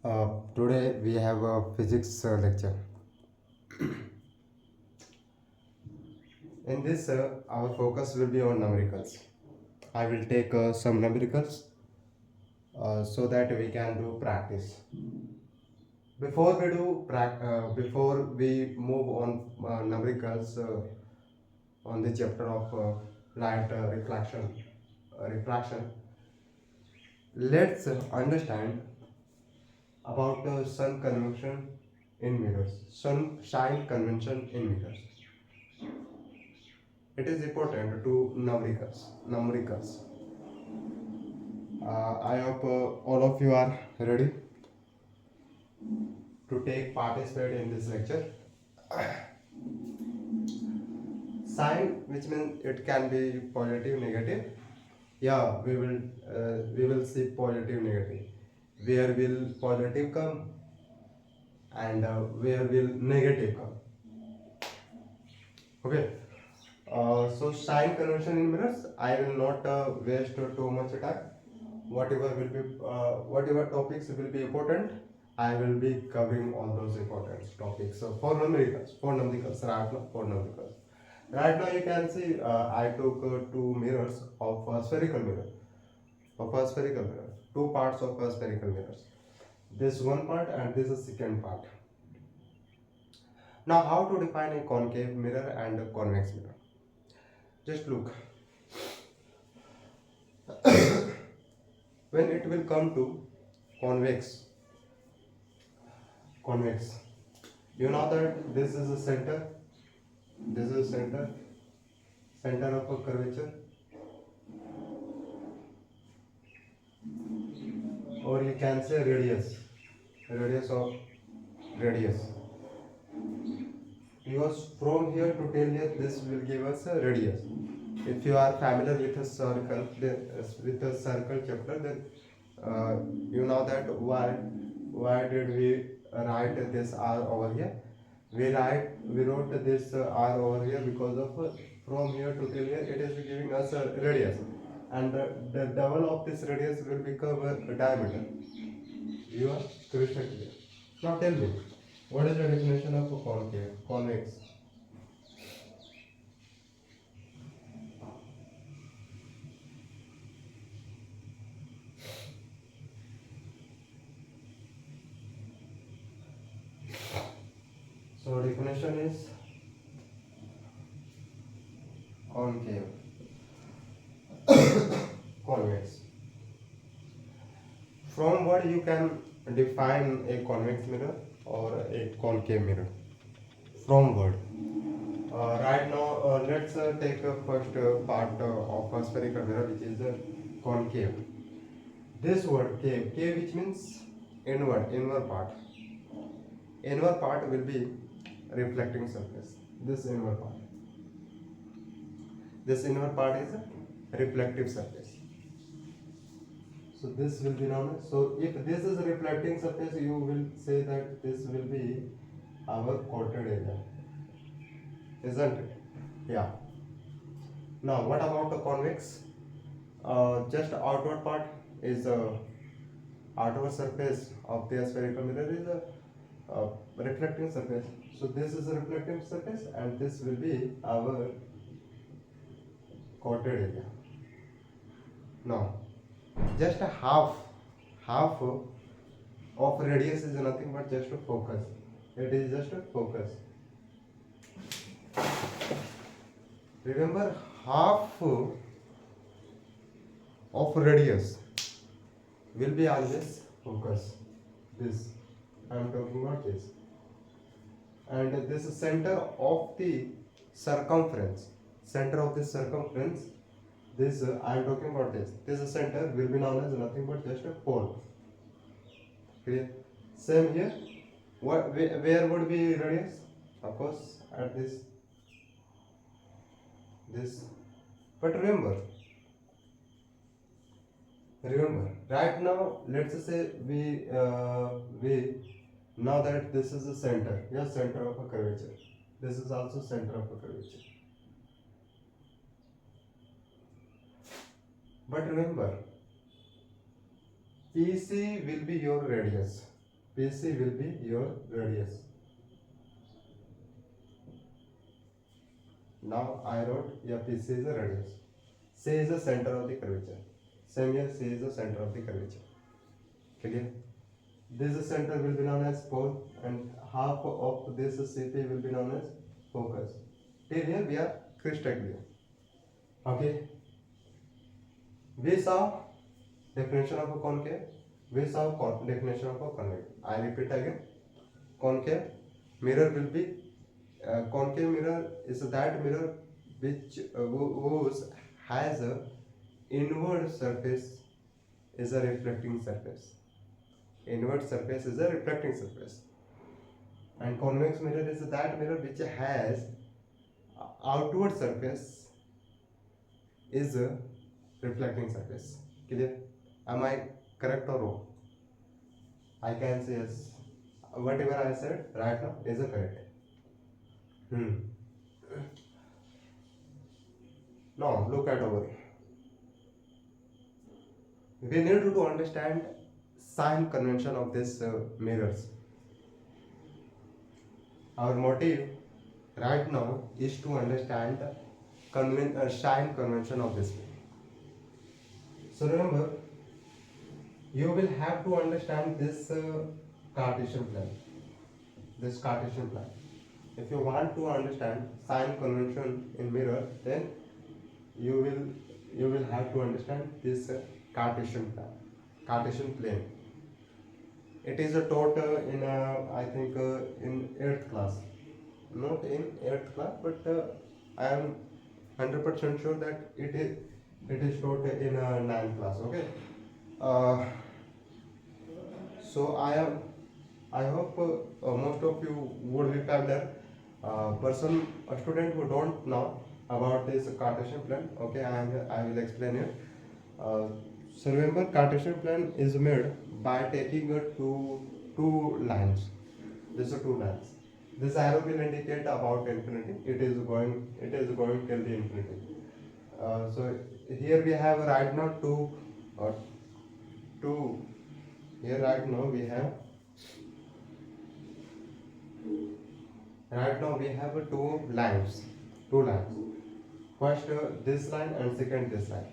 Today we have a physics lecture. In this, our focus will be on numericals. I will take some numericals so that we can do practice. Before we move on numericals on the chapter of light refraction, let's understand about sun convention in mirrors, sunshine convention in mirrors. It is important to numericals. I hope all of you are ready to take participate in this lecture. Sign, which means it can be positive, negative. Yeah, we will see positive, negative. Where will positive come and where will negative come? Okay. So sign conversion in mirrors. I will not waste too much time. Whatever topics will be important, I will be covering all those important topics. So for numericals, right now you can see I took two mirrors of a spherical mirror, two parts of a spherical mirrors. This one part and this is second part. Now, how to define a concave mirror and a convex mirror? Just look. When it will come to convex, you know that this is a center of a curvature, or you can say radius, because from here to till here this will give us a radius. If you are familiar with a circle, chapter, then you know that why did we write this r over here? We wrote this r over here because of from here to till here it is giving us a radius, and the double of this radius will become a diameter. You are crystal clear. Now tell me, what is the definition of a convex? So definition is concave, convex. From what you can define a convex mirror or a concave mirror? From what? Right now, let's take a first part of a spherical mirror, which is concave. This word cave, which means inward part. Inward part will be reflecting surface. This inward part is a reflective surface. So this will be known. So if this is a reflecting surface, you will say that this will be our coated area, isn't it? Yeah. Now what about the convex? Just outward part is a outward surface of the spherical mirror is a reflecting surface. So this is a reflecting surface, and this will be our coated area. Now, just a half of radius is nothing but just a focus. It is just a focus. Remember, half of radius will be always focus. This I am talking about this, and this is center of the circumference. This I am talking about this. This center will be known as nothing but just a pole. Clear? Same here. Where would be radius? Of course, at this. But remember, right now, let's say we now that this is the center, yes, center of a curvature. This is also center of a curvature. But remember, PC will be your radius. PC will be your radius. Now I wrote, yeah, PC is the radius. C is the center of the curvature. Same here, C is the center of the curvature. Clear? This center will be known as pole, and half of this CP will be known as focus. Till here we are crystal clear. Okay. We saw definition of a concave. We saw definition of a convex. I repeat again. Concave mirror will be concave mirror is that mirror which whose has a inward surface is a reflecting surface. Inward surface is a reflecting surface, and convex mirror is that mirror which has outward surface is a reflecting surface. Clear? Am I correct or wrong? I can say yes. Whatever I said right now is a correct. Now look at over. We need to understand sign convention of these mirrors. Our motive right now is to understand the sign convention of this. So remember, you will have to understand this Cartesian plan. This Cartesian plan. If you want to understand sign convention in mirror, then you will have to understand this Cartesian plan, Cartesian plane. It is taught in I think in 8th class, not in 8th class, but I am 100% sure that it is taught in 9th class. Okay. So I hope most of you would be familiar. A student who don't know about this Cartesian plan. Okay, I will explain it. So remember, Cartesian plan is made by taking two lines. These are two lines. This arrow will indicate about infinity. It is going till the infinity. So here we have right now two. Here right now we have. Right now we have two lines. First this line and second this line.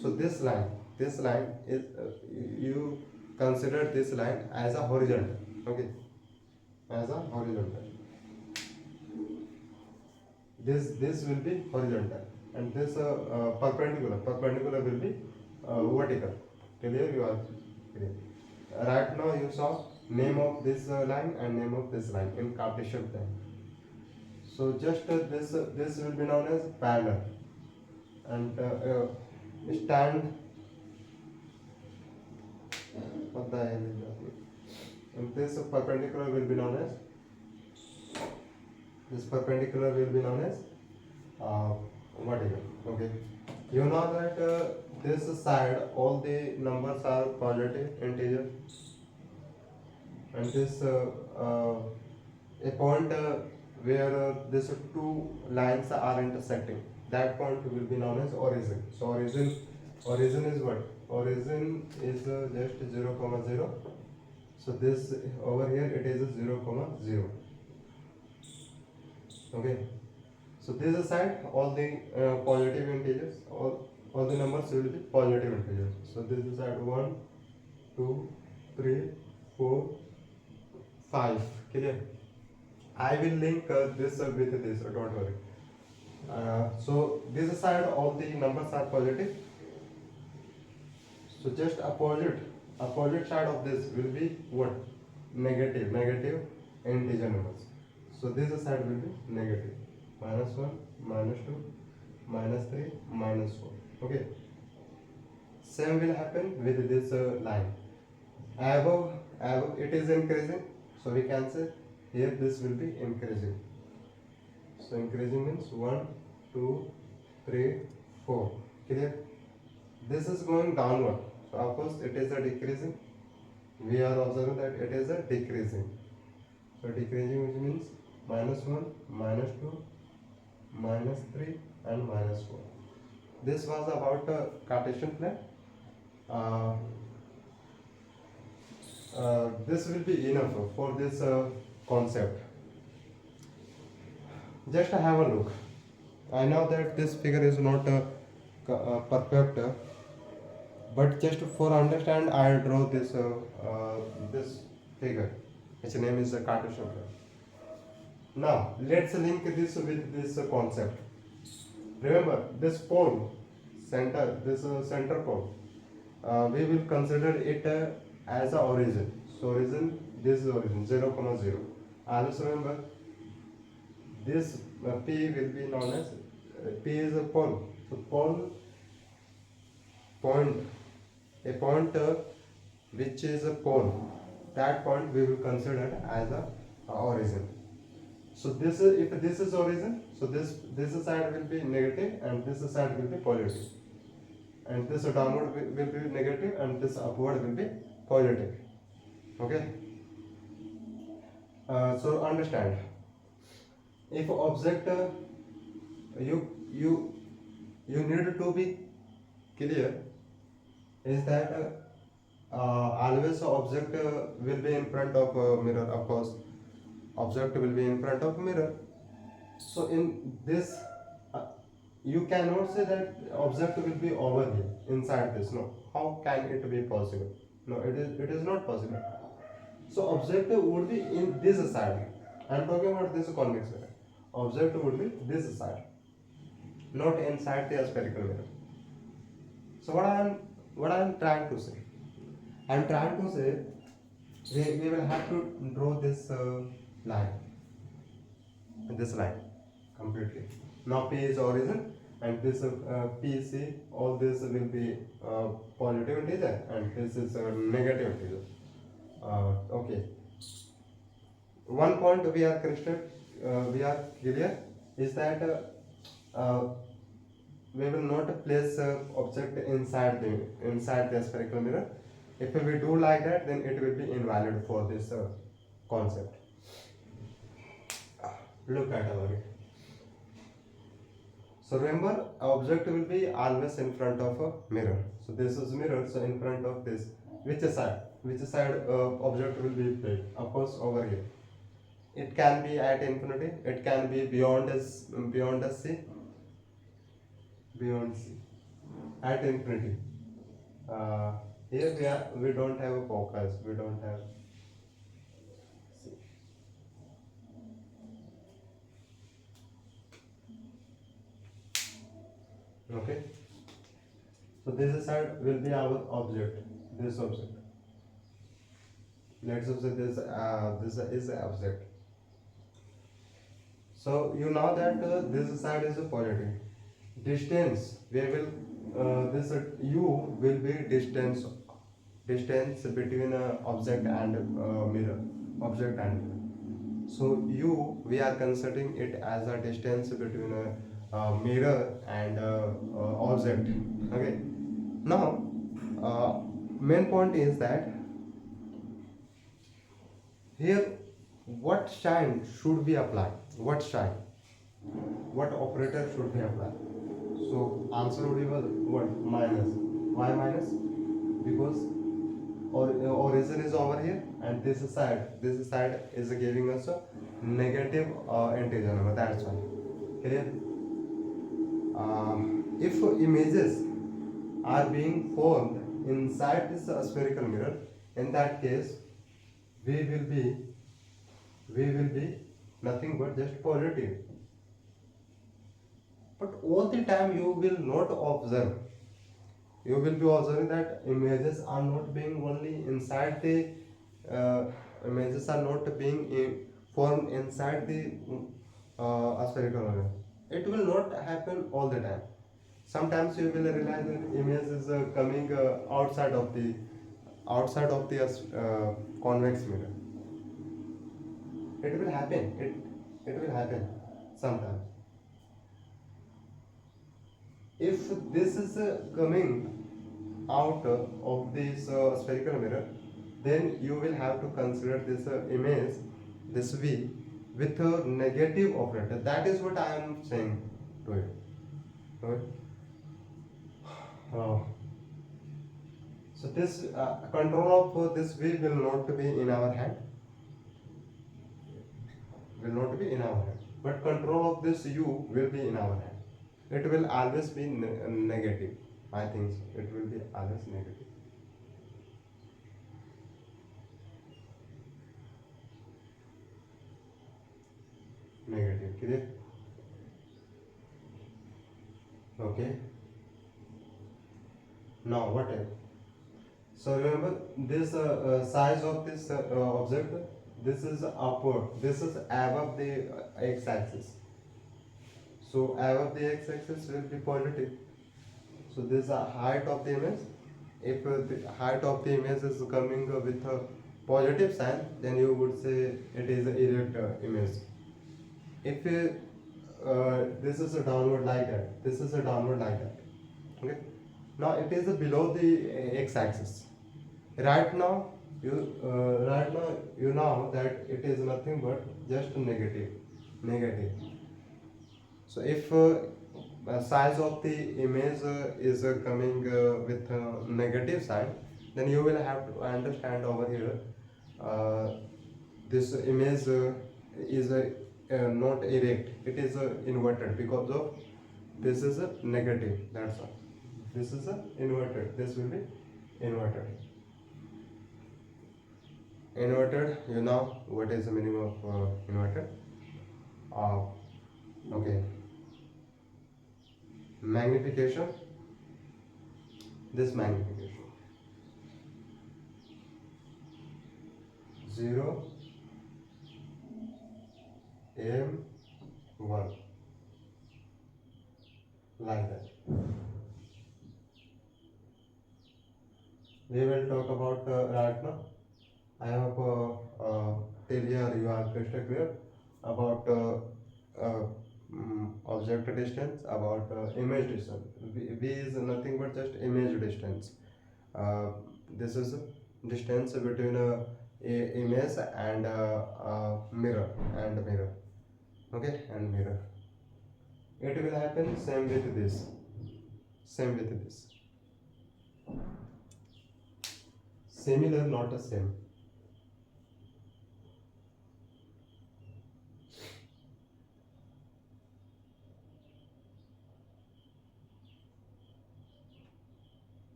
So this line is you consider this line as a horizontal. Okay, as a horizontal. This will be horizontal, and this perpendicular will be vertical. Clear? You are clear. Right now you saw name of this line and name of this line in Cartesian plan. So just this will be known as parallel, and stand. What the hell is that? And this perpendicular will be known as vertical. Okay. You know that this side all the numbers are positive integer, and this a point where these two lines are intersecting, that point will be known as origin. So origin is what? Origin is just 0, 0. So this over here it is 0, 0. Okay. So this side all the positive integers, all the numbers will be positive integers. So this is at 1, 2, 3, 4, 5. Clear? I will link this with this. Don't worry. So this side all the numbers are positive. So just opposite side of this will be what? Negative integer numbers. So this side will be negative. -1, -2, -3, -4. Okay. Same will happen with this line. Above it is increasing. So we can say here this will be increasing. So increasing means 1, 2, 3, 4. Clear? This is going downward. So of course it is a decreasing. We are observing that it is a decreasing. So decreasing which means -1, -2, -3 and -4. This was about Cartesian plan. this will be enough for this concept. Just have a look. I know that this figure is not perfect, but just for understand, I draw this figure. Its name is a Cartesian figure. Now let's link this with this concept. Remember this pole, center pole. We will consider it as a origin. So origin, this is origin 0, 0. Also remember this P will be known as P is a pole. So pole point, a point which is a pole. That point we will consider as a origin. So this is, if this is origin, so this side will be negative and this side will be positive, and this downward will be negative and this upward will be positive. Okay. So understand, if object you need to be clear is that always object will be in front of mirror. Of course object will be in front of mirror. So in this you cannot say that object will be over here inside this. No, how can it be possible? No, it is not possible. So object would be in this side. I am talking about this convex mirror. Object would be this side, not inside the spherical mirror. So what I am trying to say, I am trying to say we will have to draw this line completely. Now P is origin and this PC, all this will be positive integer and this is negative integer. Okay. One point we are clear is that we will not place object inside the spherical mirror. If we do like that, then it will be invalid for this concept. Look at our it. So remember, object will be always in front of a mirror. So this is mirror. So in front of this, which side object will be placed? Of course, over here. It can be at infinity. It can be beyond C. At infinity. Here we don't have a focus. We don't have C. Okay. So this side will be our object. This object. Let's say this is the object. So you know that this side is a positive. Distance, we will this u will be distance between object and mirror. So u, we are considering it as a distance between a mirror and object. Okay. Now main point is that here what sign should be applied? What operator should be applied? So answer would be what? Minus. Why minus? Because origin is over here and this side is giving us a negative integer number. That's why. Clear? If images are being formed inside this spherical mirror, in that case we will be nothing but just positive. But all the time you will not observe. You will be observing that images are not being only inside the images are not being formed inside the spherical mirror. It will not happen all the time. Sometimes you will realize that image is coming outside of the convex mirror. It will happen. It will happen sometimes. If this is coming out of this spherical mirror, then you will have to consider this image, this V, with a negative operator. That is what I am saying to you. Okay? So this control of this v will not be in our hand, but control of this u will be in our hand. It will always be negative. I think so. It will be always negative. Clear? Okay. Now what else? So remember this size of this object. This is upward. This is above the x-axis. So above the x-axis will be positive. So this is the height of the image. If the height of the image is coming with a positive sign, then you would say it is an erect image. If this is a downward like that, this is a downward like that. Okay. Now it is below the x-axis. Right now you know that it is nothing but just negative. So if size of the image is coming with a negative sign, then you will have to understand over here this image is not erect, it is inverted because of this is a negative, that's all. This is a inverted, this will be inverted. You know what is the meaning of inverted? Okay. Magnification. This magnification 0 m1 like that. We will talk about right now. I hope till here you are crystal clear about object distance, about image distance. V is nothing but just image distance. This is distance between a image and mirror okay, and mirror. It will happen same with this, similar, not the same.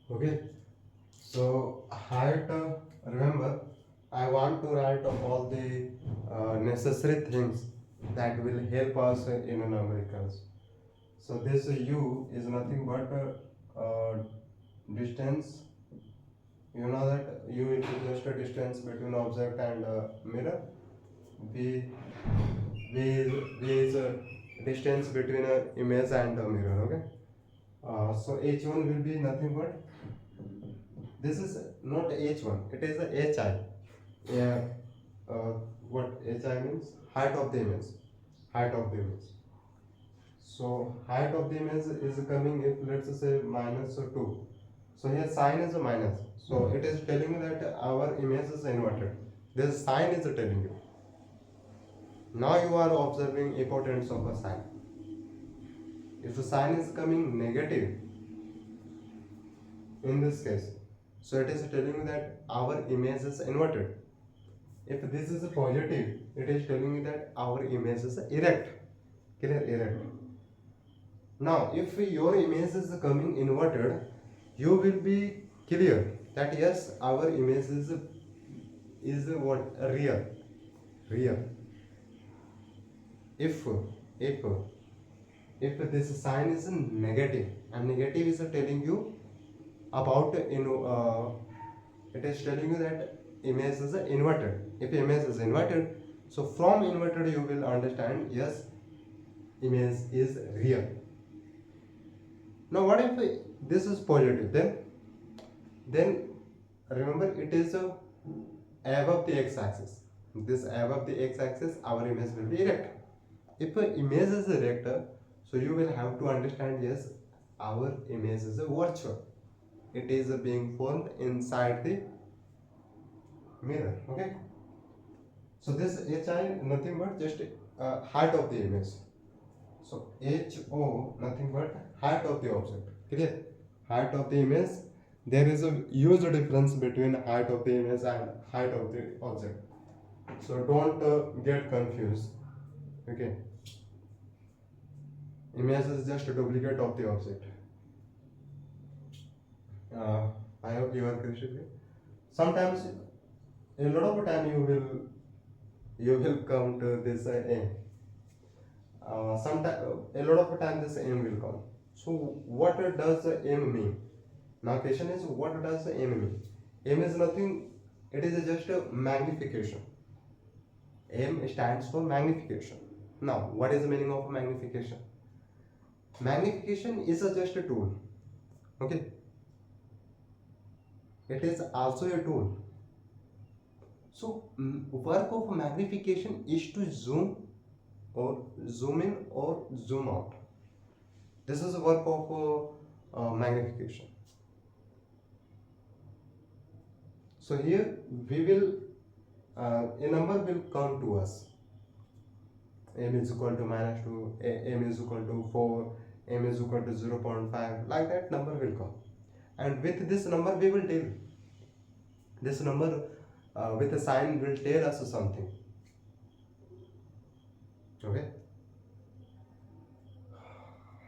Okay, so height, remember, I want to write all the necessary things that will help us in numericals. So this u is nothing but distance. You know that u is just a distance between object and mirror. V is a distance between an image and a mirror. Okay. So h1 will be nothing but, this is not h1, it is a hi. Yeah. What hi means? Height of the image. So height of the image is coming, if let's say -2. So here sign is a minus. So it is telling you that our image is inverted. This sign is telling you. Now you are observing importance of a sign. If the sign is coming negative, in this case, so it is telling you that our image is inverted. If this is a positive, it is telling you that our image is erect. Clear? Erect. Now, if your image is coming inverted, you will be clear that yes, our image is what? Real. If this sign is negative, and negative is telling you about it is telling you that image is inverted. If image is inverted, so from inverted you will understand yes, image is real. Now what if this is positive? Then remember, it is above the x-axis. this above the x-axis, our image will be erect. If an image is erect, so you will have to understand, yes, our image is a virtual. It is being formed inside the mirror. Okay. So this HI nothing but just height of the image. So HO nothing but height of the object. Clear? Height of the image. There is a huge difference between height of the image and height of the object. So don't get confused. Okay. Image is just a duplicate of the object. I hope you are clear. Sometimes, a lot of time you will count this m. Sometimes a lot of time this m will come. So what does m mean? Now question is, what does m mean? M is nothing. It is just a magnification. M stands for magnification. Now, what is the meaning of magnification? Magnification is just a tool. Okay. It is also a tool. So work of magnification is to zoom or zoom in or zoom out. This is the work of magnification. So here we will a number will come to us. M is equal to -2, m is equal to 4, m is equal to 0.5, like that number will come. And with this number we will tell. This number with a sign will tell us something. Okay.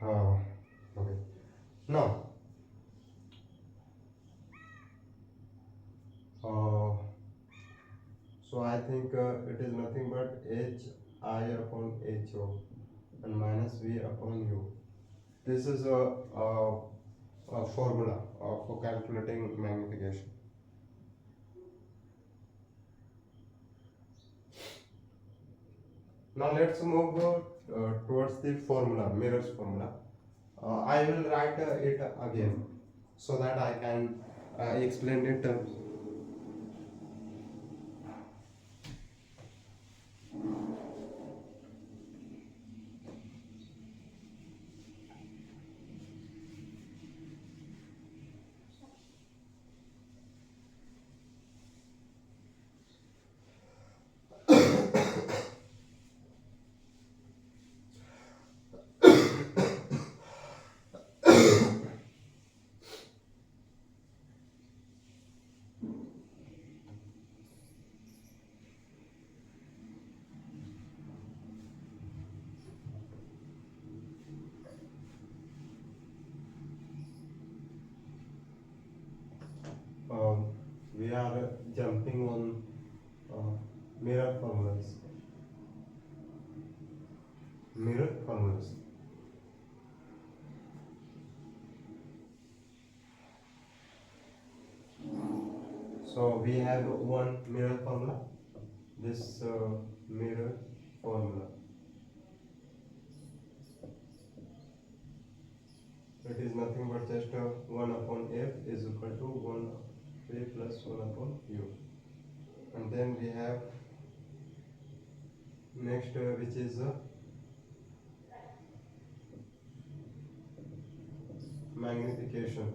Okay. Now, so I think it is nothing but hi upon ho and minus v upon u. This is a formula for calculating magnification. Now let's move towards the formula, mirror's formula. I will write it again so that I can explain it. We are jumping on mirror formulas. Mirror formulas. So we have one mirror formula. This mirror formula. It is nothing but just 1 upon f is equal to 1 a plus 1 upon u. And then we have next which is magnification.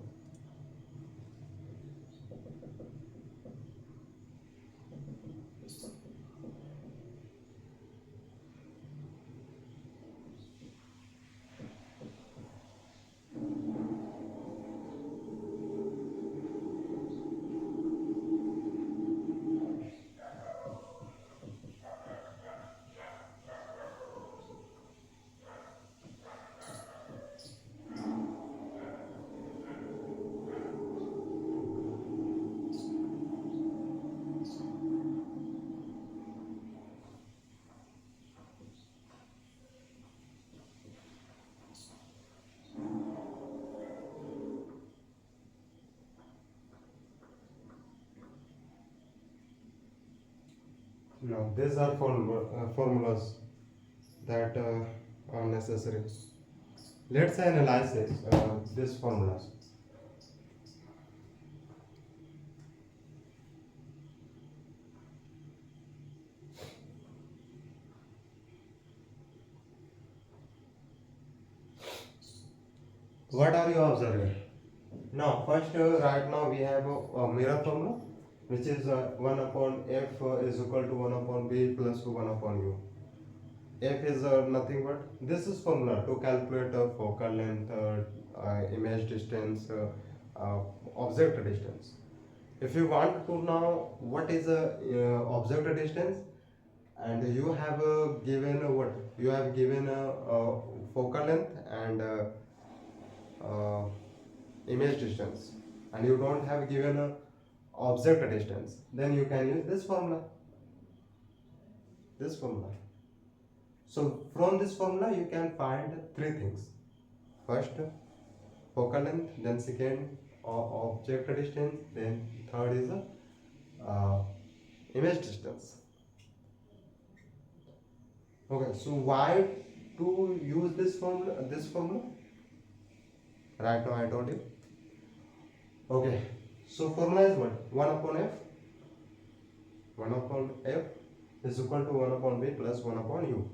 Now these are formulas that are necessary. Let's analyze these formulas. What are you observing? Now, first, right now we have a mirror formula, which is 1 upon f is equal to 1 upon b plus 1 upon u. F is nothing but this is formula to calculate focal length, image distance, object distance. If you want to know what is a object distance, and you have given what you have given focal length and uh, image distance, and you don't have given a object distance, then you can use this formula. So from this formula you can find three things. First, focal length, then second, object distance, then third is image distance. Okay, so why to use this formula? Right now I told you. Okay, so formula is what? 1 upon f. 1 upon f is equal to 1 upon b plus 1 upon u.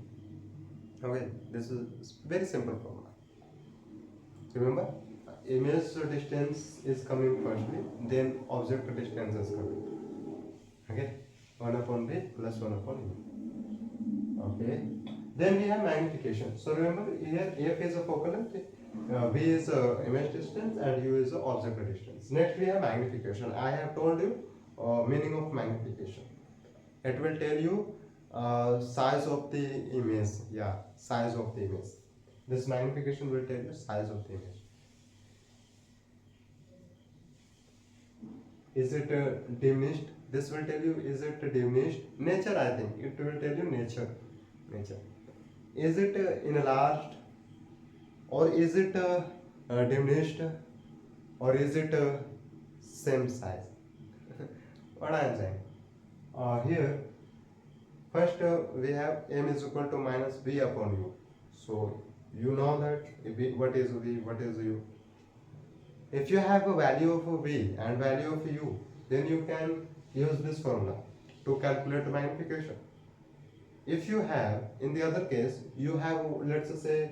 Okay, this is very simple formula. Remember, image distance is coming firstly, then object distance is coming. Okay, 1 upon b plus 1 upon u. Okay, then we have magnification. So remember, here f is a focal length, b is a image distance, and u is a object distance. Next we have magnification. I have told you meaning of magnification. It will tell you size of the image. Yeah, size of the image. This magnification will tell you size of the image. Is it diminished? This will tell you is it diminished. Nature, I think it will tell you nature. Is it enlarged, or is it diminished, or is it same size? What I am saying here. First, we have m is equal to minus b upon u. So you know that what is v, what is u. If you have a value of v and value of u, then you can use this formula to calculate the magnification. If you have, in the other case, you have, let's say,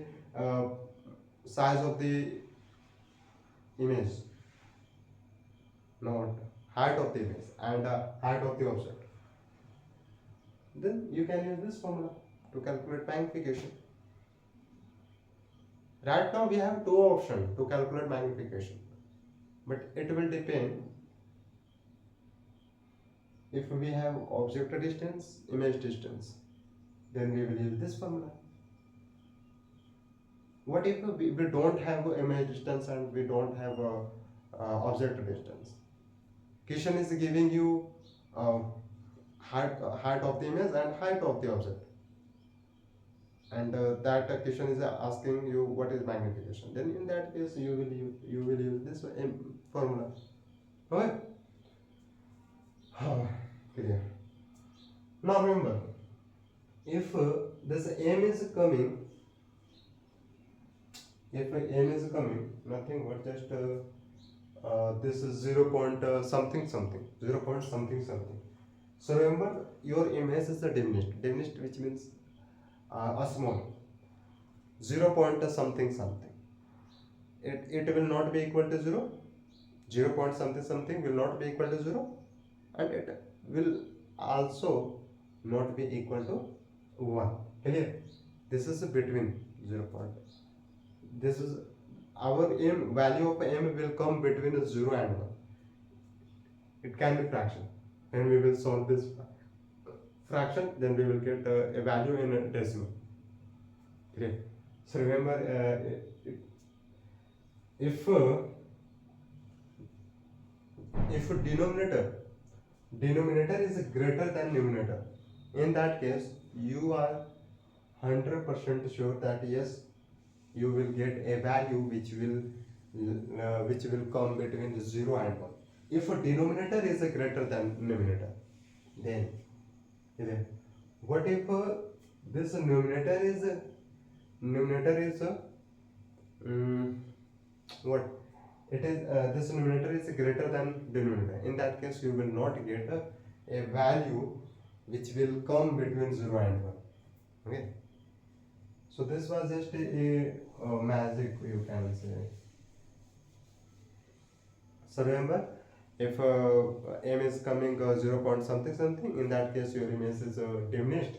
size of the image, not height of the image, and height of the object, then you can use this formula to calculate magnification. Right now we have two options to calculate magnification, but it will depend if we have object distance, image distance, then we will use this formula. What if we don't have image distance and we don't have object distance? Question is giving you height of the image and height of the object, and that question is asking you what is magnification. Then in that case you will use this formula. Okay. Clear. Now remember, if this m is coming, nothing but just this is 0 point something something. So remember, your image is a diminished, which means a small 0 point something something. It will not be equal to 0. 0 point something something will not be equal to 0, and it will also not be equal to 1. Clear? This is between 0 point. This is our m, value of m will come between 0 and 1. It can be fraction. And we will solve this fraction, then we will get a value in a decimal. Clear? So remember, if denominator is greater than numerator, in that case you are 100% sure that yes, you will get a value which will come between 0 and 1. If a denominator is greater than numerator, then what if this numerator is what it is this numerator is greater than denominator? In that case you will not get a value which will come between 0 and 1. Okay, so this was just a magic, you can say. So remember, if m is coming 0 point something something, in that case your image is diminished.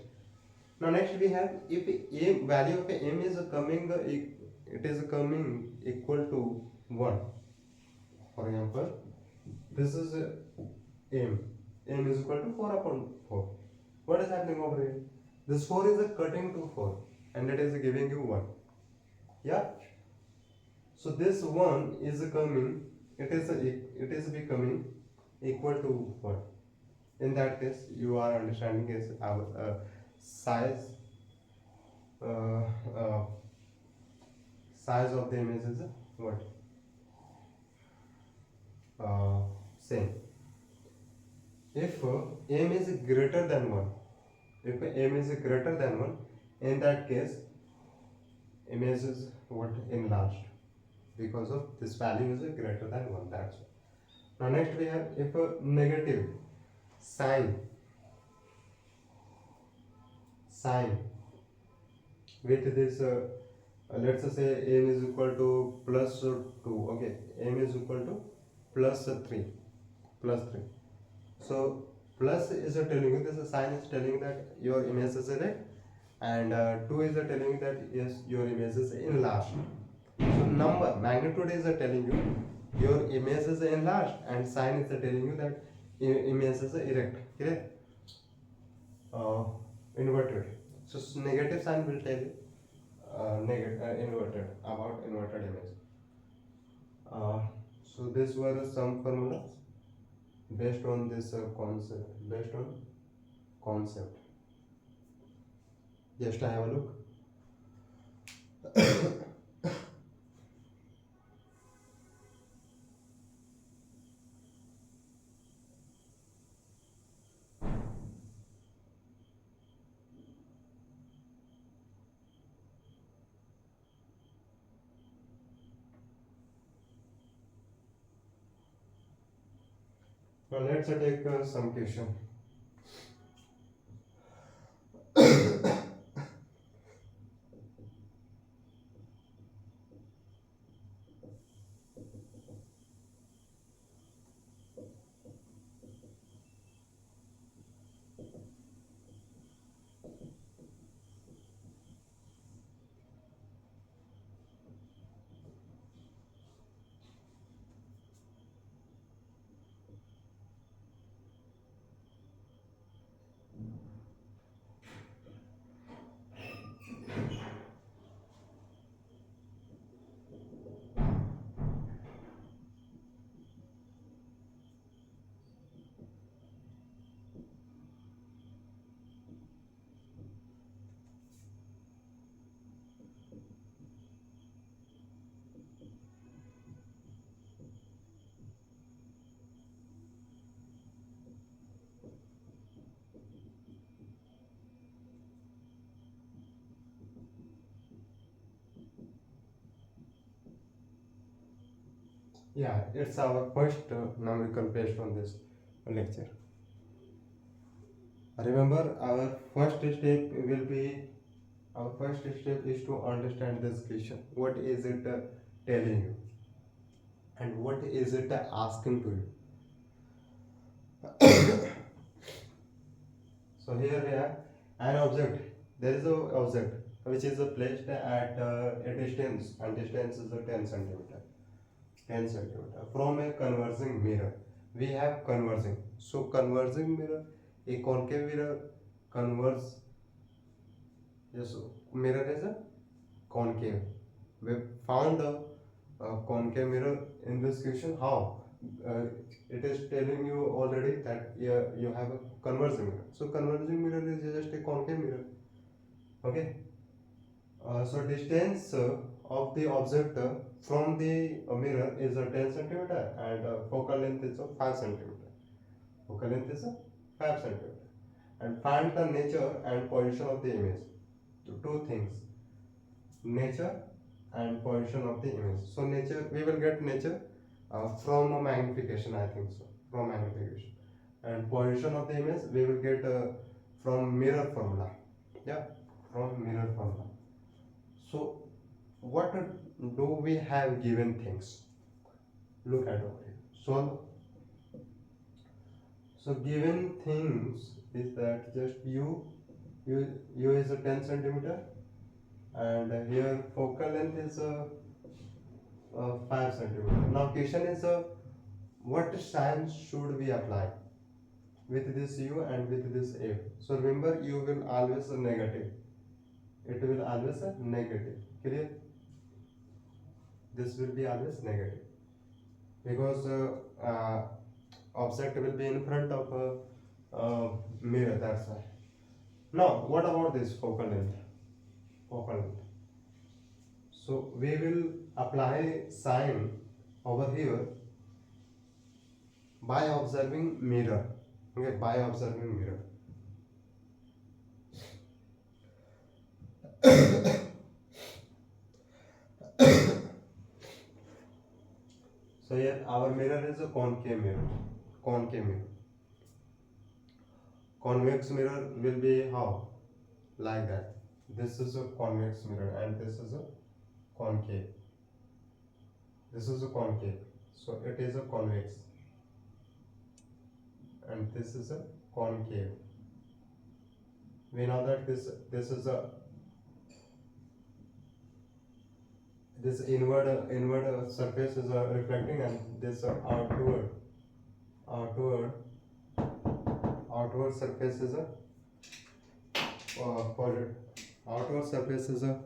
Now next we have, if m value of m is coming it is coming equal to 1. For example, this is m. M is equal to 4 upon 4. What is happening over here? This 4 is cutting to 4 and it is giving you 1. Yeah. So this 1 is coming, it is becoming equal to 1. In that case, you are understanding is our size uh, uh, size of the image is what? Same. If m is greater than 1, if m is greater than 1, in that case image is what? Enlarged, because of this value is greater than 1. That's all. Now next we have, if a negative sign with this let's say m is equal to plus 2. Okay, m is equal to plus 3, plus 3. So plus is telling you, this sign is telling you that your image is red, and 2 is telling you that yes, your image is enlarged. So number magnitude is telling you your image is enlarged, and sign is telling you that image is erect, clear? Inverted. So negative sign will tell you negative inverted, about inverted image. So these were some formulas based on this concept. Just have a look. Now let's take some question. Yeah, it's our first numerical based on this lecture. Remember, our first step is to understand this question. What is it telling you, and what is it asking to you? So here we have an object. There is a object which is placed at a distance, and distance is 10 centimeter. 10 centimeter from a converging mirror. We have converging. So converging mirror, a concave mirror converges. Yes, mirror is a concave. We found a concave mirror in this question. How? It is telling you already that you have a converging mirror. So converging mirror is just a concave mirror. Okay. So distance of the object from the mirror is 10 centimeter, and focal length is 5 centimeter. Focal length is 5 centimeter. And find the nature and position of the image. Two things: nature and position of the image. So nature, we will get nature from a magnification, I think so, from magnification. And position of the image we will get from mirror formula. Yeah, from mirror formula. So what do we have given things? Look at over here. solve. So given things is that just u is a 10 centimeter, and here focal length is a 5 centimeter. Now question is what sign should we apply with this u and with this f? So remember, u will always a negative. It will always a negative. Clear? This will be always negative because object will be in front of a mirror. That's why. Now, what about this focal length? Focal length. So we will apply sign over here by observing mirror. Okay, by observing mirror. So here our mirror is a concave mirror. Concave mirror. Convex mirror will be how? Like that. This is a convex mirror and this is a concave. This is a concave. So it is a convex. And this is a concave. We know that this is a this inward surface is reflecting, and this outward surface is a positive. Outward surface is a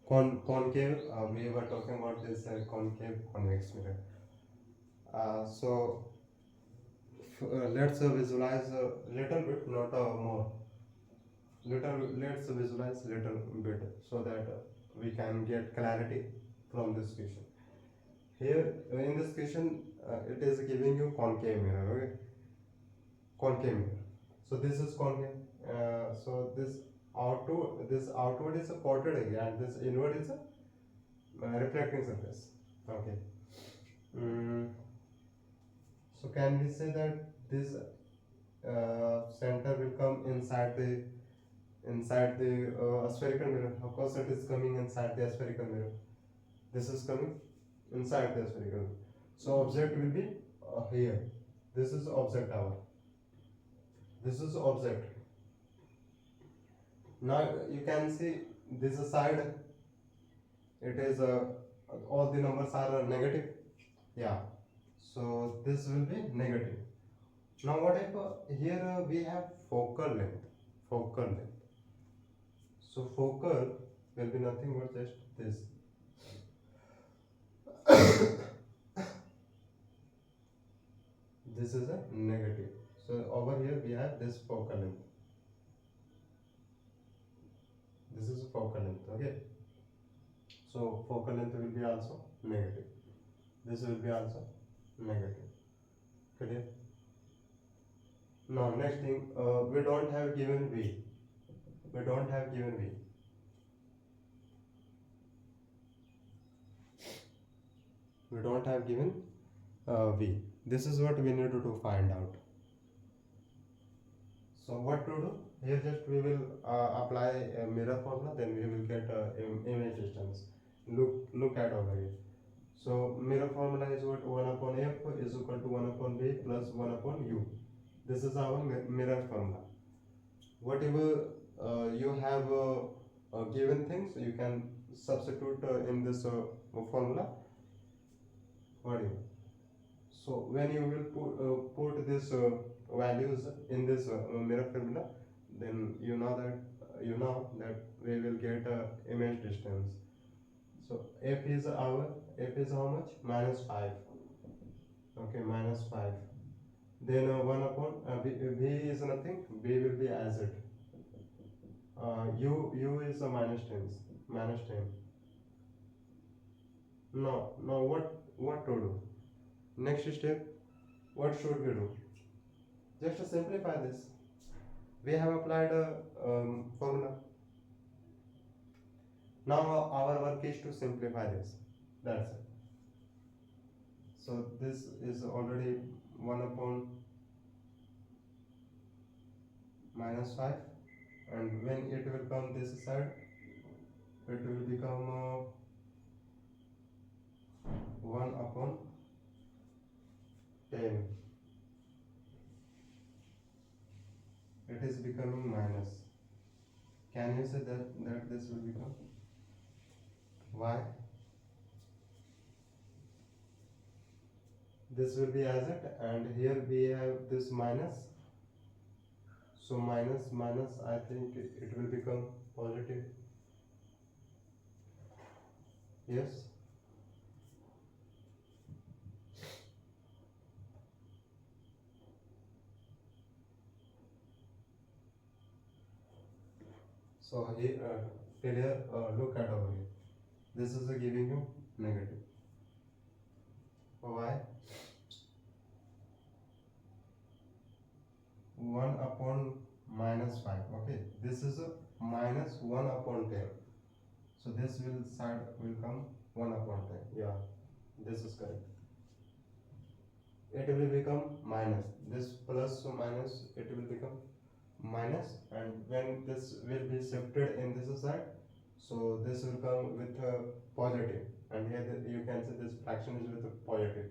concave. We were talking about this concave convex mirror. So let's visualize a little bit, not more. Let's visualize little bit so that we can get clarity from this question. Here in this question, it is giving you concave mirror. Okay, concave mirror. So this is concave. So this outward is a coated area, and this inward is a reflecting surface. Okay. So can we say that this center will come inside the spherical mirror? Of course, it is coming inside the spherical mirror. This is coming inside the spherical mirror. So object will be here. This is object hour. This is object. Now you can see this side. It is all the numbers are negative. Yeah. So this will be negative. Now what if here we have focal length. Focal length. So focal will be nothing but just this. This is a negative. So over here we have this focal length. This is focal length. Okay. So focal length will be also negative. This will be also negative. Clear? Now next thing, we don't have given V. We don't have given V. We don't have given V. This is what we need to find out. So what to do? Here just we will apply a mirror formula, then we will get image distance. Look at over here. So mirror formula is what? 1 upon f is equal to 1 upon v plus 1 upon u. This is our mirror formula. Whatever you have given things, you can substitute in this formula. Whatever. So when you will put this values in this mirror formula, then you know that we will get image distance. So f is how much? -5. Okay, -5. Then 1 upon v is nothing. V will be as it. U is a -10. Now what to do? Next step, what should we do? Just to simplify this, we have applied a formula. Now our work is to simplify this. That's it. So this is already 1 upon -5, and when it will come this side, it will become 1 upon 10, it is becoming minus. Can you say that this will become? Why? This will be as it, and here we have this minus. So minus minus, I think it will become positive. Yes. So here, look at over here. This is giving you negative. Why? 1 upon minus 5. Okay, this is a minus 1 upon 10. So this side will come 1 upon 10. Yeah, this is correct. It will become minus. This plus so minus, it will become minus, and when this will be shifted in this side, so this will come with a positive, and here you can see this fraction is with a positive,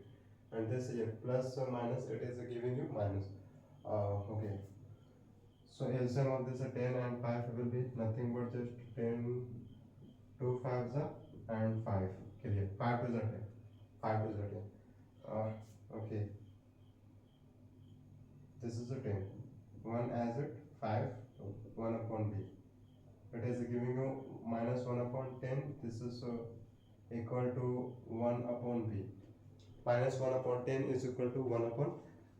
and this here plus or minus, it is giving you minus. Okay, so LCM of this 10 and 5 will be nothing but just 10, 2 5s and 5, clear, 5 to the 10, 5 to the 10. Okay, this is a 10, 1 as it 5, 1 upon b, it is giving you minus 1 upon 10. This is equal to 1 upon b. Minus 1 upon 10 is equal to 1 upon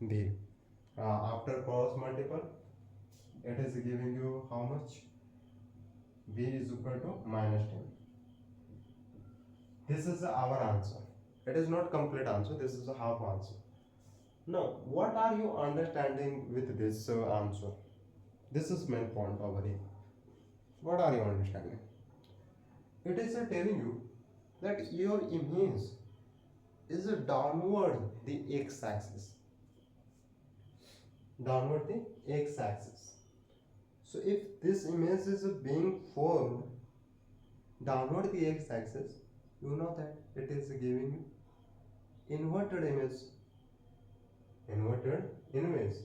b. After cross multiple, it is giving you how much? B is equal to minus 10. This is our answer. It is not complete answer. This is a half answer. Now, what are you understanding with this answer? This is main point over here. What are you understanding? It is telling you that your image is downward the x-axis. Downward the x-axis. So if this image is being formed downward the x-axis, you know that it is giving you inverted image. Inverted image.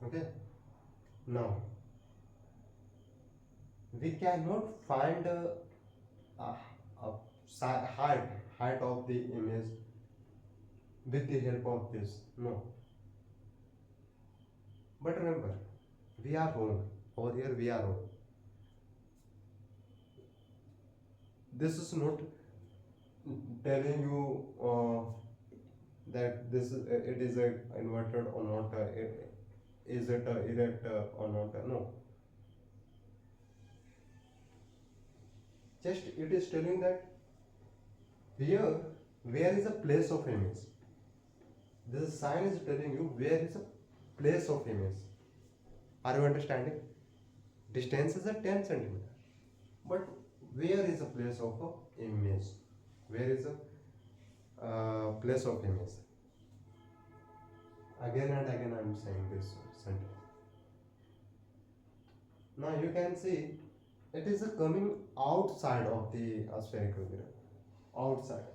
Okay. Now, we cannot find height of the image with the help of this. No. But remember, we are wrong. Over here we are wrong. This is not telling you that this is it is inverted or not. Is it erect or not? No. Just it is telling that here where is a place of image. This sign is telling you where is a place of image. Are you understanding? Distance is a 10 centimeter, but where is a place of a image? Where is a place of image? Again and again I am saying this sentence. Now you can see it is coming outside of the spherical mirror. Outside.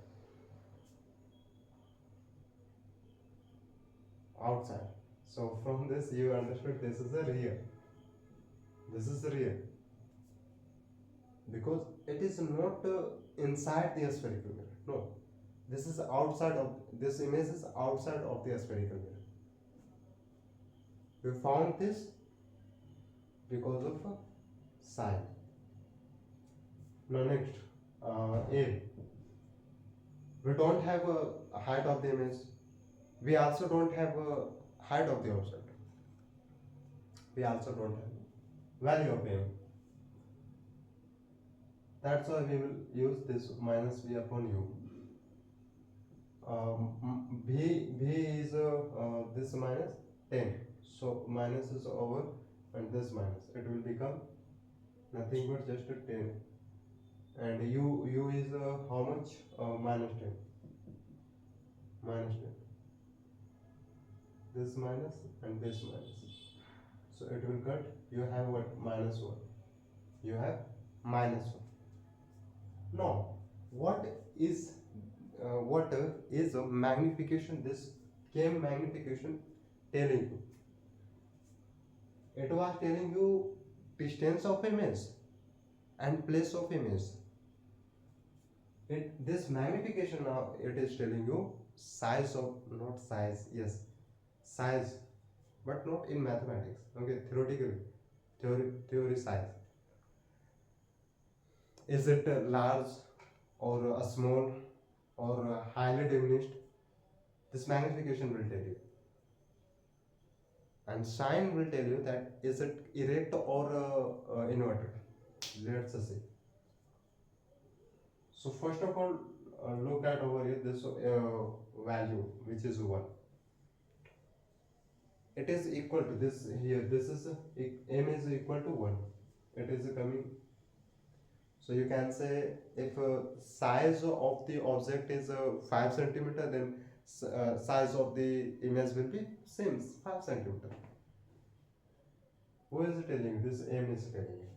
Outside. So from this you understood this is a rear. This is the rear. Because it is not inside the spherical mirror. No. This is outside of, this image is outside of the spherical mirror. We found this because of a sign. Now next, A. We don't have a height of the image. We also don't have a height of the object. We also don't have value of M. That's why we will use this minus V upon U. B is this minus 10. So minus is over and this minus. It will become nothing but just a 10. And U is how much? Minus 10. Minus 10. This minus and this minus. So it will cut. You have what? Minus 1. You have minus 1. Now, what is a magnification? This came magnification telling you. It was telling you distance of image and place of image. This magnification now it is telling you size of, not size, yes, size, but not in mathematics. Okay, theoretically, theory size. Is it large or a small or highly diminished? This magnification will tell you, and sign will tell you that is it erect or inverted. Let's see. So first of all, look at over here this value which is 1. It is equal to this here. This is m is equal to 1. It is coming. So you can say if size of the object is 5 centimeter, then size of the image will be same 5 centimeter. Who is telling you? This m is telling you.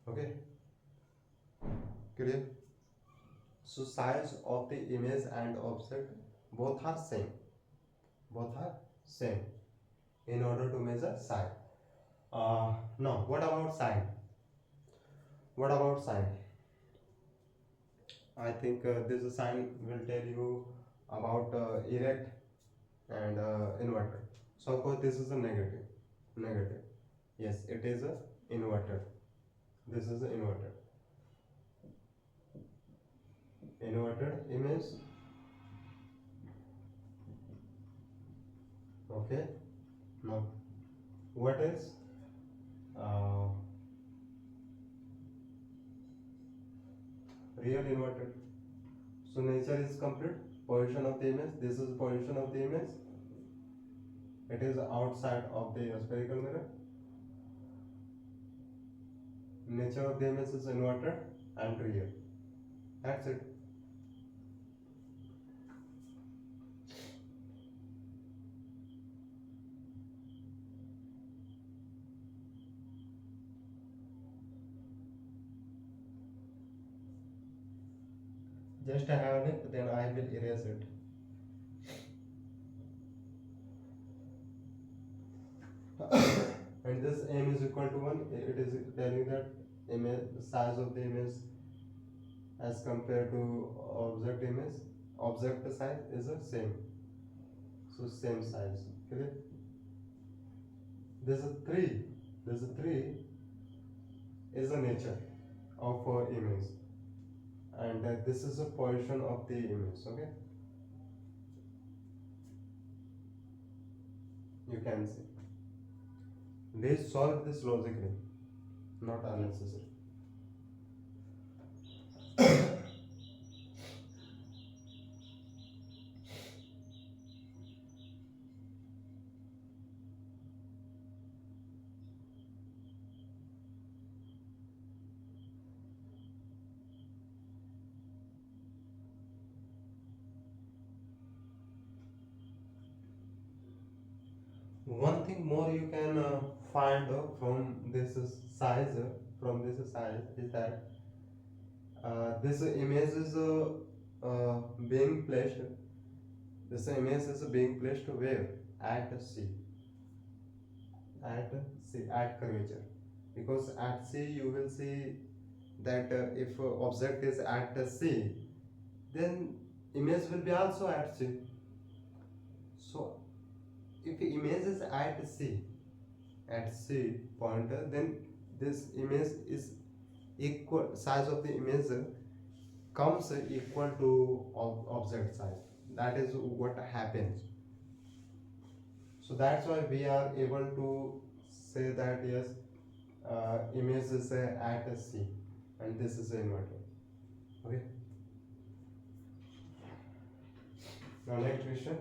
Okay, clear? So size of the image and object both are same. Both are same in order to measure size. Now, what about sign? What about sign? I think this sign will tell you about erect and inverted. So of course this is a negative. Negative. Yes, it is a inverted. This is a inverted. Inverted image. Okay. Now, what is real inverted? So nature is complete. Position of the image. This is position of the image. It is outside of the spherical mirror. Nature of the image is inverted and real. That's it. Just have it, then I will erase it. And this m is equal to 1. It is telling that image, the size of the image as compared to object size is the same. So same size. Okay. This is 3. This is 3 is the nature of image, and this is a position of the image. Okay. You can see. Let's solve this logically, not unnecessary. One thing more you can find from this size is that this image is being placed. This image is being placed where? At C. At C, at curvature. Because at C you will see that if object is at C, then image will be also at C. So if image is at C pointer, then this image is equal, size of the image comes equal to object size. That is what happens. So that's why we are able to say that yes, image is at C and this is inverted. Okay. Now next question.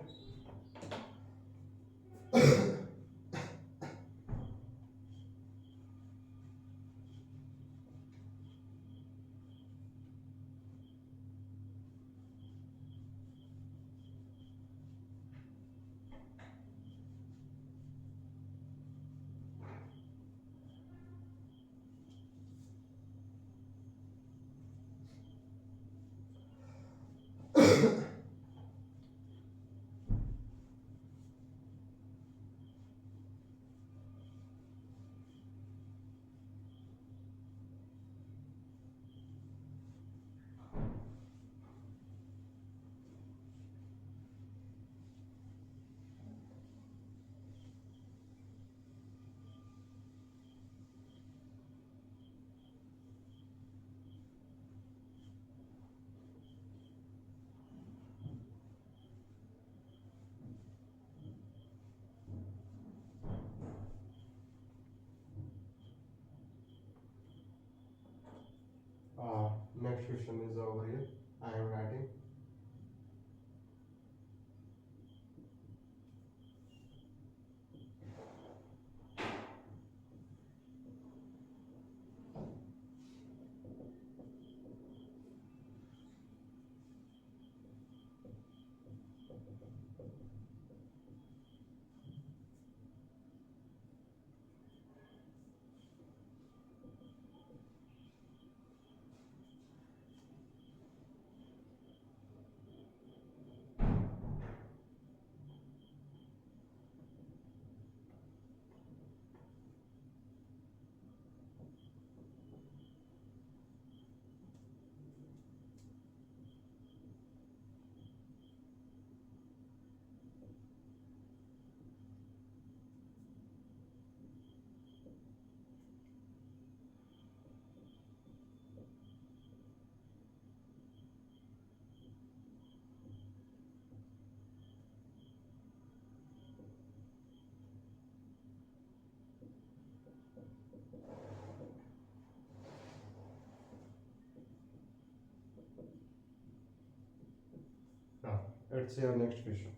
Next question is over here. I am writing. Now, it's your next question.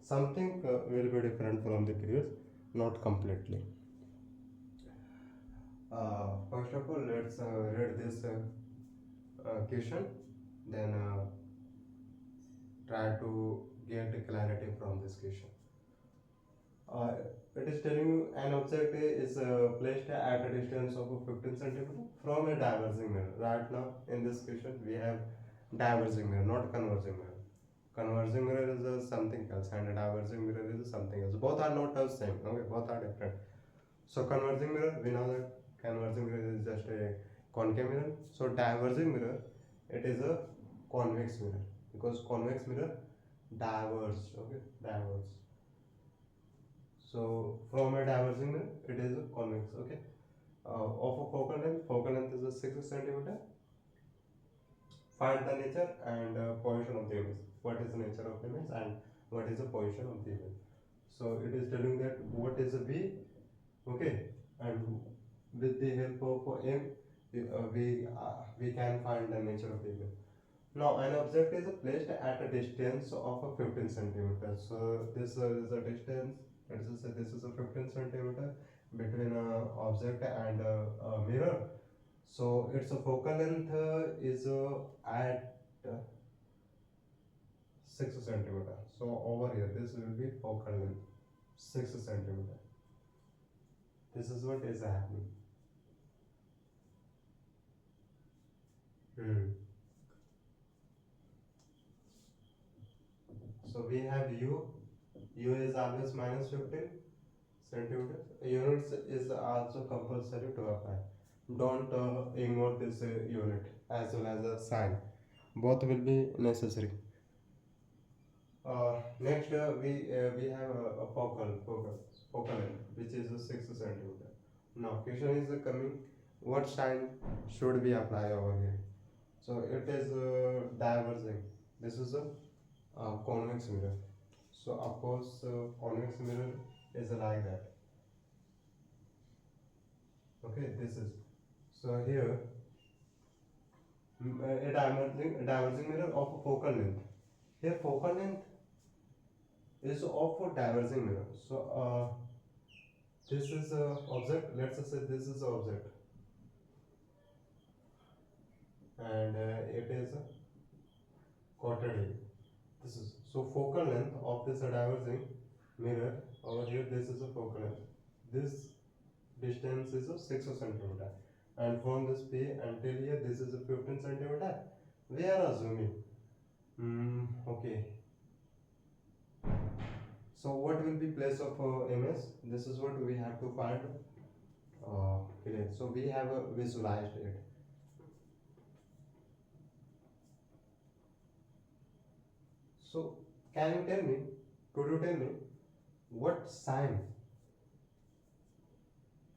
Something will be different from the previous, not completely. First of all, let's read this question, then try to get clarity from this question. Uh, it is telling you an object is placed at a distance of 15 centimeter from a diverging mirror. Right now, in this question, we have diverging mirror, not converging mirror. Converging mirror is something else, and a diverging mirror is something else. Both are not the same. Okay, both are different. So converging mirror, we know that converging mirror is just a concave mirror. So diverging mirror, it is a convex mirror, because convex mirror diverges. Okay, diverges. So from a diverging mirror, it is a convex. Okay. Of a focal length is a 6 centimeter. Find the nature and position of the image. What is the nature of the image and what is the position of the image? So it is telling that what is a V, okay, and with the help of M, we can find the nature of the image. Now an object is placed at a distance of a 15 centimeters. So this is a distance. Let us say this is a 15 centimeter between a object and a mirror. So its focal length is at 6 centimeter. So over here this will be focal length 6 centimeter. This is what is happening. So we have U is always minus 15 centimeters. Units is also compulsory to apply. Don't ignore this unit as well as a sign. Both will be necessary. Next, we have a focal length, which is 6 centimeter. Now, question is coming. What sign should we apply over here? So it is diverging. This is a convex mirror. So of course, convex mirror is like that. Okay, this is. So here, a diverging mirror of a focal length. Here, focal length is of a diverging mirror. So this is a object. Let's say this is a object, and it is quoted here. This is so focal length of this diverging mirror over here. This is a focal length. This distance is a 6 centimeter, and from this P until here, this is a 15 centimeter. We are assuming. Okay. So what will be place of MS? This is what we have to find. Okay. So we have visualized it. So can you tell me? Could you tell me what sign?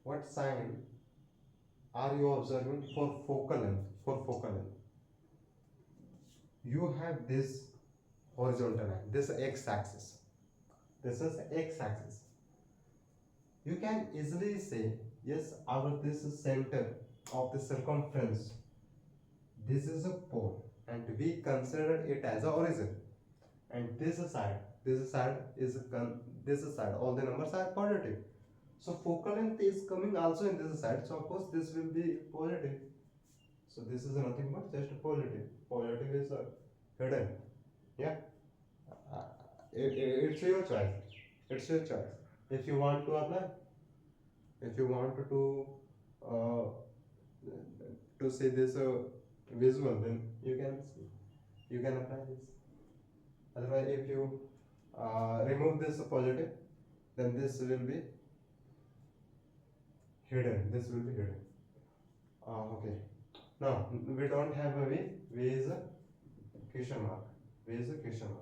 What sign are you observing for focal length? For focal length, you have this horizontal line, this x-axis. This is x-axis. You can easily say yes, our this is center of the circumference, this is a pole, and we consider it as a origin. And this side is this side, all the numbers are positive, so focal length is coming also in this side, so of course this will be positive. So this is nothing but just positive. Positive is hidden. Yeah. It's your choice. It's your choice. If you want to apply, if you want uh, to see this visual, then you can see, you can apply this. Otherwise, if you remove this positive, then this will be hidden. This will be hidden. Okay. Now we don't have a V. V is a question mark. V is a question mark.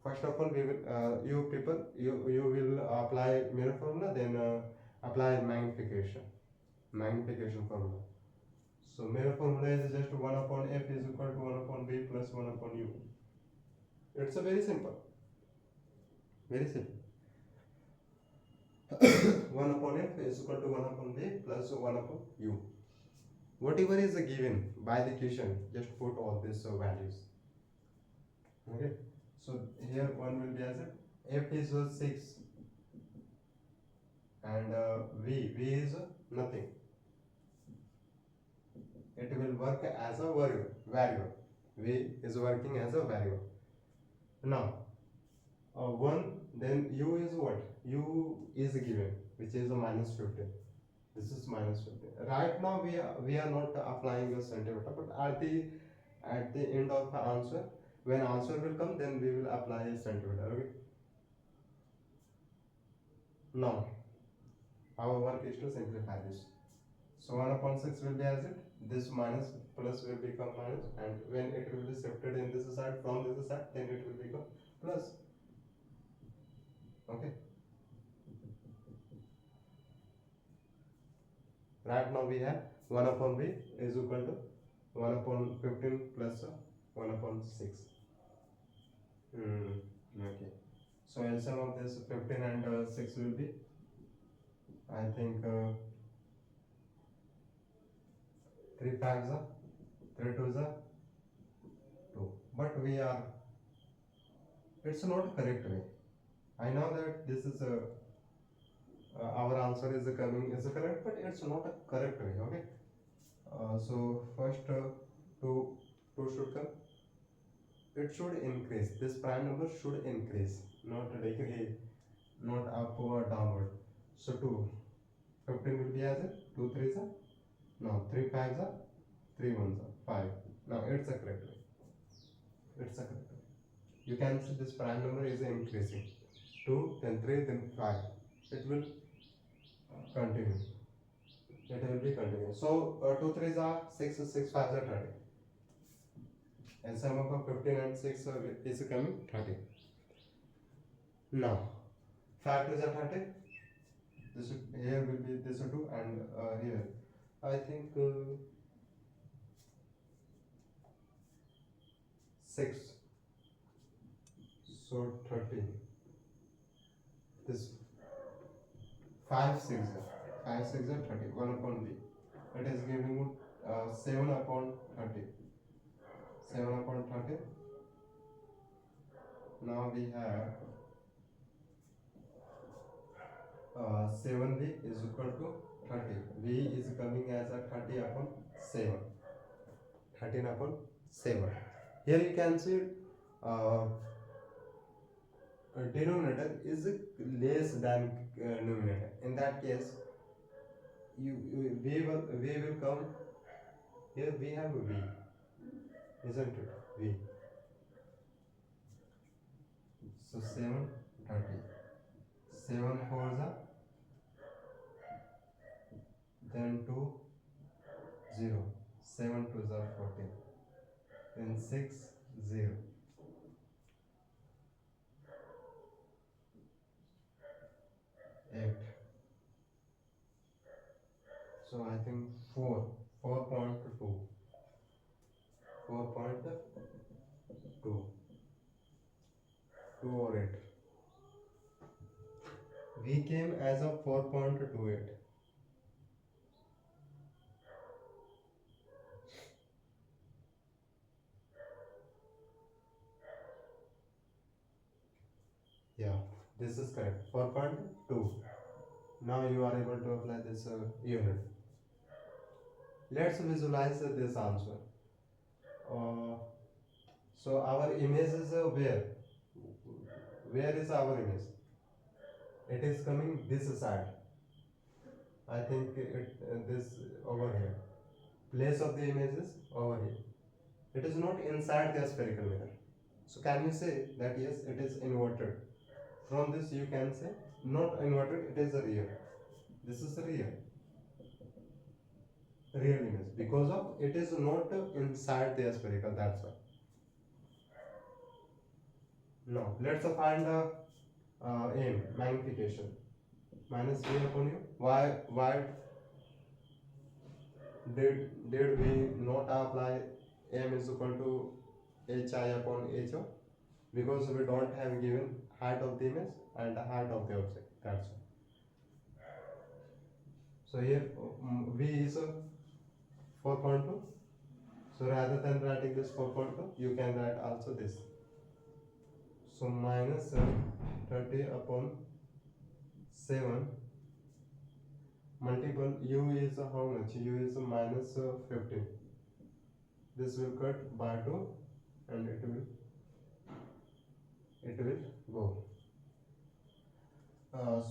First of all, we will you people you will apply mirror formula, then apply magnification formula. So mirror formula is just 1 upon f is equal to 1 upon b plus 1 upon u. It's a very simple, very simple. 1 upon f is equal to 1 upon b plus 1 upon u. Whatever is given by the question, just put all these values. Okay. So here one will be as a f is 6 and v is nothing. It will work as a variable. V is working as a variable. Now 1, then u is what? U is given, which is a minus 15. This is minus 15. Right now we are not applying a centimeter, but at the end of the answer, when answer will come, then we will apply a centimeter. Okay. Now our work is to simplify this. So 1 upon 6 will be as it. This minus plus will become minus, and when it will be shifted in this side from this side, then it will become plus. Okay. Right now we have 1 upon b is equal to 1 upon 15 plus 1 upon 6. Okay. So LCM of this 15 and 6 will be, I think, 3 5s are 3 2s are 2. But we are, it's not correct way. I know that this is our answer is coming is correct, but it's not a correct way. Okay. So first 2 should come. It should increase. This prime number should increase, not decrease, not up or downward. So 2, 15 will be as it. 2 3s are, no, 3 5s are, 3 1s are 5. Now it's a correct way. It's a correct way. You can see this prime number is increasing. 2, then 3, then 5. It will continue. It will be continuous. So 2 3s are 6, 6 5s are 30. And sum of 15 and 6 is coming 30. Now 5 2s are 30. This here will be this 2, and here I think 6. So 30. This 5 6 5 6 are 30. 1 upon b. It is giving 7 upon 30. 7 upon 30. Now we have 7v is equal to 30. V is coming as a 30 upon 7. 13 upon 7. Here you can see denominator is less than numerator. In that case, v will come. Here we have v, isn't it? V. So 7 30. 7 4s are, then 2 0. 7 2s are 14. Then 6 0. 8. So I think 4. 4.2. 4.2. 2 or 8. V came as a 4.28. Yeah, this is correct. 4.2. Now you are able to apply this unit. Let's visualize this answer. Uh, so our image is where? Where is our image? It is coming this side. I think this over here. Place of the image is over here. It is not inside the spherical mirror. So can you say that yes, it is inverted? From this you can say not inverted, it is a real. This is a real image because of it is not inside the spherical. That's why. Now let's find the aim magnification minus v upon u. Why did we not apply m is equal to hi upon ho? Because we don't have given height of the image and the height of the object. That's why. So here v is 4.2. So rather than writing this 4.2, you can write also this. So minus 30 upon 7 multiple u is how much? U is minus 15. This will cut by 2 and it will go.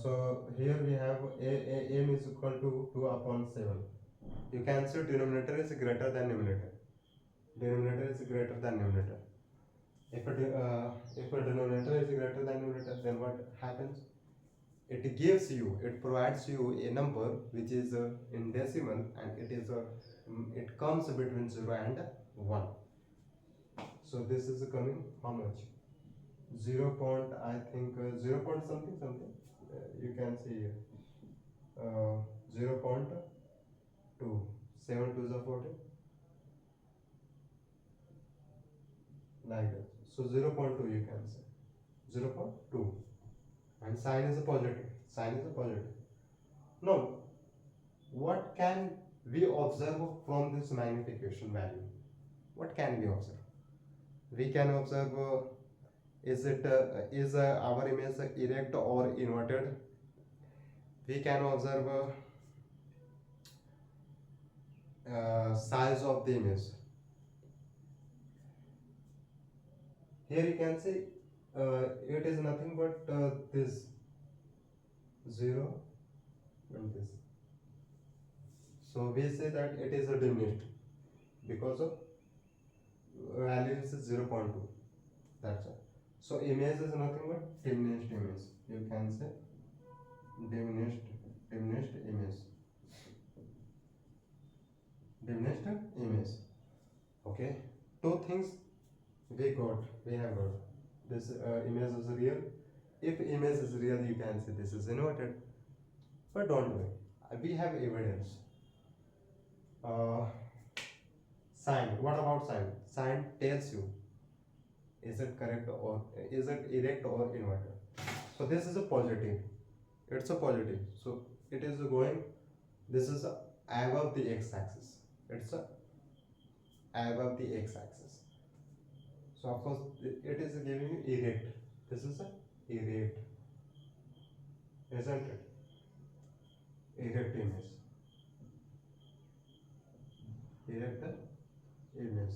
So here we have m is equal to 2 upon 7. You can say denominator is greater than numerator. Denominator is greater than numerator. If a denominator is greater than numerator, then what happens? It gives you, it provides you a number which is in decimal, and it comes between 0 and 1. So this is coming how much? 0 point, I think 0 point something. You can see here 0.2. 7 2 is 14. Like that. So 0.2 you can say 0.2, and sign is a positive. Now what can we observe from this magnification value? What can we observe? We can observe is our image erect or inverted? We can observe size of the image. Here you can see it is nothing but this 0 and this. So we say that it is a diminished because of value is 0.2. That's all. So image is nothing but diminished image. You can say diminished image. Diminished image. Okay. Two things we have got. This image is real. If image is real, you can say this is inverted. But don't worry. We have evidence. Sign. What about sign? Sign tells you is it correct or is it erect or inverted. So this is a positive. It's a positive. So it is going. This is above the x-axis. It's above the x-axis. So of course it is giving you erect. This is a erect, isn't it? Erect image. Erect image.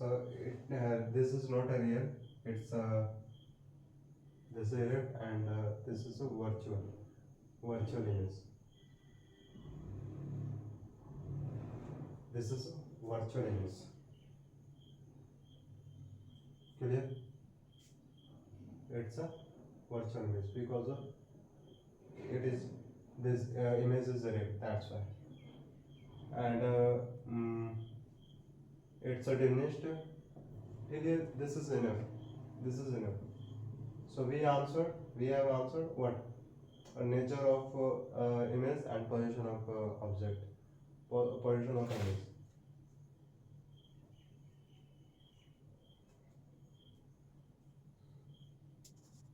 So this is not a real. It's this is erect, and this is a virtual image. This is virtual image. Clear? it's a virtual image because of it is this image is real, that's why. And it's a diminished area. This is enough, this is enough. So we have answered what nature of image and position of object, position of image.